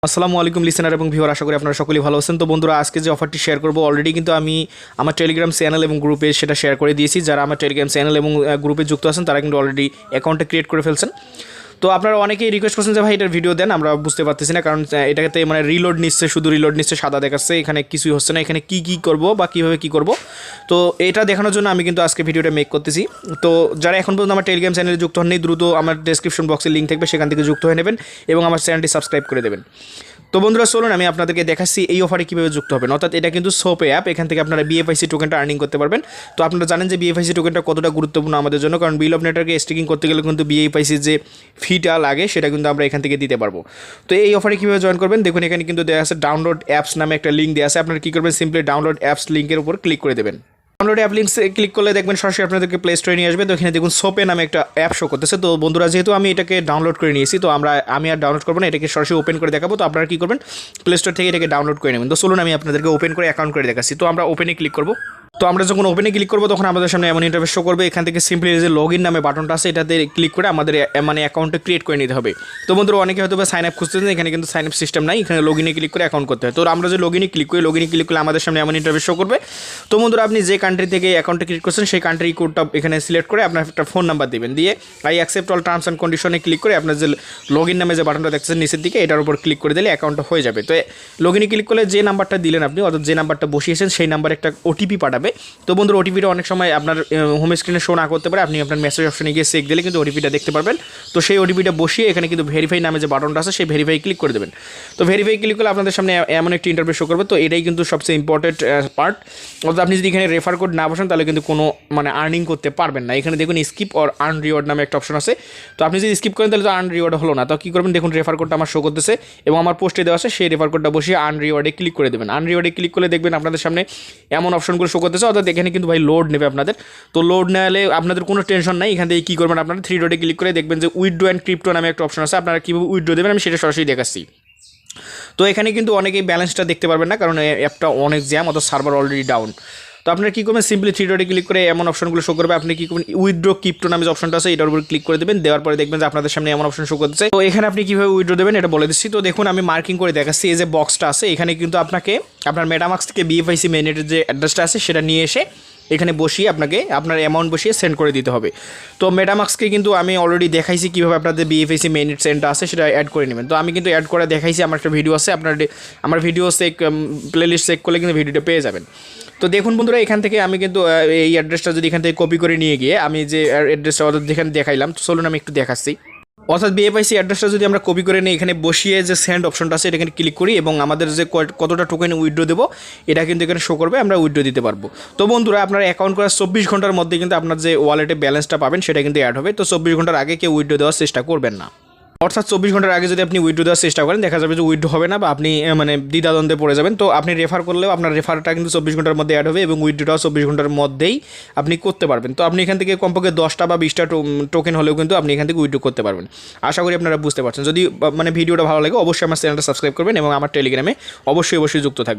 আসসালামু আলাইকুম লিসেনার এবং ভিউয়ার, আশা করি আপনারা সকলেই ভালো আছেন। তো বন্ধুরা, আজকে যে অফারটি শেয়ার করব অলরেডি কিন্তু আমি আমার টেলিগ্রাম চ্যানেল এবং গ্রুপে সেটা শেয়ার করে দিয়েছি। যারা আমার টেলিগ্রাম চ্যানেল এবং গ্রুপে যুক্ত আছেন তারা কিন্তু অলরেডি অ্যাকাউন্টটা ক্রিয়েট করে ফেলছেন। তো আপনারা অনেকেই রিকোয়েস্ট করছেন যে ভাই এটার ভিডিও দেন, আমরা বুঝতে পারতেছি না, কারণ এটাতে মানে রিলোড নিচ্ছে, শুধু রিলোড নিচ্ছে, সাদা দেখাচ্ছে, এখানে কিছুই হচ্ছে না, এখানে কী করব বা কীভাবে কী করব। তো এটা দেখানোর জন্য আমি কিন্তু আজকে ভিডিওটা মেক করতেছি। তো যারা এখন পর্যন্ত আমার টেলিগ্রাম চ্যানেলে যুক্ত হননি, দ্রুত আমার ডেসক্রিপশন বক্সে লিঙ্ক থাকবে, সেখান থেকে যুক্ত হয়ে নেবেন এবং আমার চ্যানেলটি সাবস্ক্রাইব করে দেবেন। তো বন্ধুরা চলুন আমি আপনাদেরকে দেখাচ্ছি এই অফারে কীভাবে যুক্ত হবেন। অর্থাৎ এটা কিন্তু সোপে অ্যাপ, এখান থেকে আপনারা BFIC টোকেনটা আর্নিং করতে পারবেন। তো আপনারা জানেন যে BFIC টোকেনটা কতটা গুরুত্বপূর্ণ আমাদের জন্য, কারণ B-Love নেটওয়ার্কে স্টেকিং করতে গেলে কিন্তু BFIC যে ফিটা লাগে সেটা কিন্তু আমরা এখান থেকে দিতে পারবো। তো এই অফারে কীভাবে জয়েন করবেন দেখুন, এখানে কিন্তু দেওয়া আছে ডাউনলোড অ্যাপস নামে একটা লিঙ্ক দেওয়া আছে। আপনারা কী করবেন, সিম্পলি ডাউনলোড অ্যাপস লিঙ্কের উপর ক্লিক করে দেবেন। ডাউনলোড অ্যাপ লিঙ্কসে ক্লিক করলে দেখবেন সরাসরি আপনাদেরকে প্লে স্টোরে নিয়ে আসবে। তো এখানে দেখুন সোপে নামে একটা অ্যাপ শো করতেছে। তো বন্ধুরা, যেহেতু আমি এটাকে ডাউনলোড করে নিয়েছি, তো আমি আর ডাউনলোড করবো না, এটাকে সরাসরি ওপেন করে দেখাবো। তো আপনারা কী করবেন, প্লে স্টোর থেকে এটাকে ডাউনলোড করে নেবেন। তো চলুন আমি আপনাদেরকে ওপেন করে অ্যাকাউন্ট করে দেখাচ্ছি। তো আমরা ওপেনে ক্লিক করবো। তো আমরা যখন ওপেনে ক্লিক করবো তখন আমাদের সামনে এমন ইন্টারফেস শো করবে। এখান থেকে সিম্পলি যে লগ ইন নামে বাটনটা আছে এটাতে ক্লিক করে আমাদের মানে অ্যাকাউন্টটা ক্রিয়েট করে নিতে হবে। তো বন্ধুরা, অনেকে হয়তো সাইন আপ খুঁজতেছেন, এখানে কিন্তু সাইন আপ সিস্টেম নাই, এখানে লগ ইনে ক্লিক করে অ্যাকাউন্ট করতে হয়। তো আমরা যে লগ ইনে ক্লিক করলে আমাদের সামনে এমন ইন্টারফেস শো করবে। তো বন্ধুরা, আপনি যে কান্ট্রি থেকে অ্যাকাউন্টটা ক্রিয়েট করছেন সেই কান্ট্রি কোডটা এখানে সিলেক্ট করে আপনার একটা ফোন নাম্বার দেবেন, দিয়ে I accept all terms and কন্ডিশনে ক্লিক করে আপনার যে লগ ইন নামে যে বাটনটা দেখছেন নিচের দিকে, এটার উপর ক্লিক করে দিলে অ্যাকাউন্টটা হয়ে যাবে। তো লগ ইনে ক্লিক করলে যে নাম্বারটা দিলেন আপনি, অর্থাৎ যে নাম্বারটা বসিয়েছেন সেই নাম্বারে একটা ওটিপি পাঠাবে। তো বন্ধুরা, ওটিপিটা অনেক সময় আপনার হোম স্ক্রিনে শো না করতে পারে, আপনি আপনার মেসেজ অপশনে গিয়ে চেক দিলে কিন্তু ওটিপিটা দেখতে পারবেন। তো সেই ওটিপিটা বসিয়ে এখানে কিন্তু ভেরিফাই নামে যে বাটনটা আছে সেই ভেরিফাই ক্লিক করে দেবেন। তো ভেরিফাই ক্লিক করলে আপনাদের সামনে এমন একটি ইন্টারফেস শো করবে। তো এটাই কিন্তু সবচেয়ে ইম্পর্টেন্ট পার্ট। অর্থাৎ আপনি যদি এখানে রেফার কোড না বসেন তাহলে কিন্তু কোনো মানে আর্নিং করতে পারবেন না। এখানে দেখুন স্কিপ অর আর্ন রিওয়ার্ড নামে একটা অপশন আছে। তো আপনি যদি স্কিপ করেন তাহলে তো আর্ন রিওয়ার্ড হলো না। তো কী করবেন, দেখুন রেফার কোডটা আমার শো করতেছে এবং আমার পোস্টে দেওয়া আছে, সেই রেফার কোডটা বসিয়ে আর্ন রিওয়ার্ডে ক্লিক করে দেবেন। আর্ন রিওয়ার্ডে ক্লিক করলে দেখবেন আপনাদের সামনে এমন অপশনগুলো শো করতেছে। অর্থাৎ এখানে কিন্তু ভাই লোড নেবে আপনাদের। তো লোড না হলে আপনাদের কোনো টেনশন নাই। এখান থেকে কী করবেন, আপনারা 3 ডটে ক্লিক করে দেখবেন যে উইথড্র অ্যান্ড ক্রিপ্টো নামে একটা অপশন আছে। আপনারা কীভাবে উইথড্র দেবেন আমি সেটা সরাসরি দেখাচ্ছি। তো এখানে কিন্তু অনেকেই ব্যালেন্সটা দেখতে পারবেন না, কারণ অ্যাপটা অনেক জ্যাম, অত সার্ভার অলরেডি ডাউন। তো আপনারা কী করবেন, সিম্পলি 3 ডটে ক্লিক করে এমন অপশনগুলো শো করবে। আপনি কী করবেন, উইথড্র ক্রিপ্টো নামে যে অপশনটা আছে এটার উপর ক্লিক করে দেবেন। দেওয়ার পরে দেখবেন যে আপনাদের সামনে এমন অপশন শো করতেছে। তো এখানে আপনি কীভাবে উইথড্র দেবেন এটা বলে দিচ্ছি। তো দেখুন আমি মার্কিং করে দেখাচ্ছি। এই যে বক্সটা আছে এখানে কিন্তু আপনাকে আপনার মেটামাক্স থেকে BFIC মেইনেটের যে অ্যাড্রেসটা আছে সেটা নিয়ে এসে এখানে বসিয়ে আপনাকে আপনার অ্যামাউন্ট বসিয়ে সেন্ড করে দিতে হবে। তো মেটামাক্সকে কিন্তু আমি অলরেডি দেখাইছি কীভাবে আপনাদের BFIC মেইনেট সেন্ডটা আছে সেটা অ্যাড করে নেবেন। তো আমি কিন্তু অ্যাড করে দেখাইছি, আমার একটা ভিডিও আছে, আমার ভিডিও চেক প্লেলিস্ট চেক করলে কিন্তু ভিডিওটা পেয়ে যাবেন। তো দেখুন বন্ধুরা, এখান থেকে আমি কিন্তু এই অ্যাড্রেসটা যদি এখান থেকে কপি করে নিয়ে গিয়ে আমি যে অ্যাড্রেসটা যেখানে দেখাইলাম, তো চলুন আমি একটু দেখাচ্ছি। অর্থাৎ BFIC অ্যাড্রেসটা যদি আমরা কপি করে নিই, এখানে বসিয়ে যে সেন্ড অপশনটা আছে এটা এখানে ক্লিক করি এবং আমাদের যে কতটা টোকেন উইথড্র দেবো এটা কিন্তু এখানে শো করবে, আমরা উইথড্র দিতে পারবো। তো বন্ধুরা, আপনার অ্যাকাউন্ট করার 24 ঘন্টার মধ্যে কিন্তু আপনার যে ওয়ালেটে ব্যালেন্সটা পাবেন সেটা কিন্তু অ্যাড হবে। তো 24 ঘন্টার আগে কেউ উইথড্র দেওয়ার চেষ্টা করবেন না। অর্থাৎ 24 ঘন্টার আগে যদি আপনি উইথড্র দেওয়ার চেষ্টা করেন, দেখা যাবে যে উইথড্র হবে না বা আপনি মানে দ্বিধাদ্বন্দ্বে পড়ে যাবেন। তো আপনি রেফার করলেও আপনার রেফারটা কিন্তু 24 ঘন্টার মধ্যে অ্যাড হবে এবং উইথড্রটাও 24 ঘন্টার মধ্যেই আপনি করতে পারবেন। তো আপনি এখান থেকে কমপক্ষে 10টা বা 20টা টোকেন হলেও কিন্তু আপনি এখান থেকে উইথড্র করতে পারবেন। আশা করি আপনারা বুঝতে পারছেন। যদি মানে ভিডিওটা ভালো লাগে অবশ্যই আমার চ্যানেলটা সাবস্ক্রাইব করবেন এবং আমার টেলিগ্রামে অবশ্যই যুক্ত থাকবেন।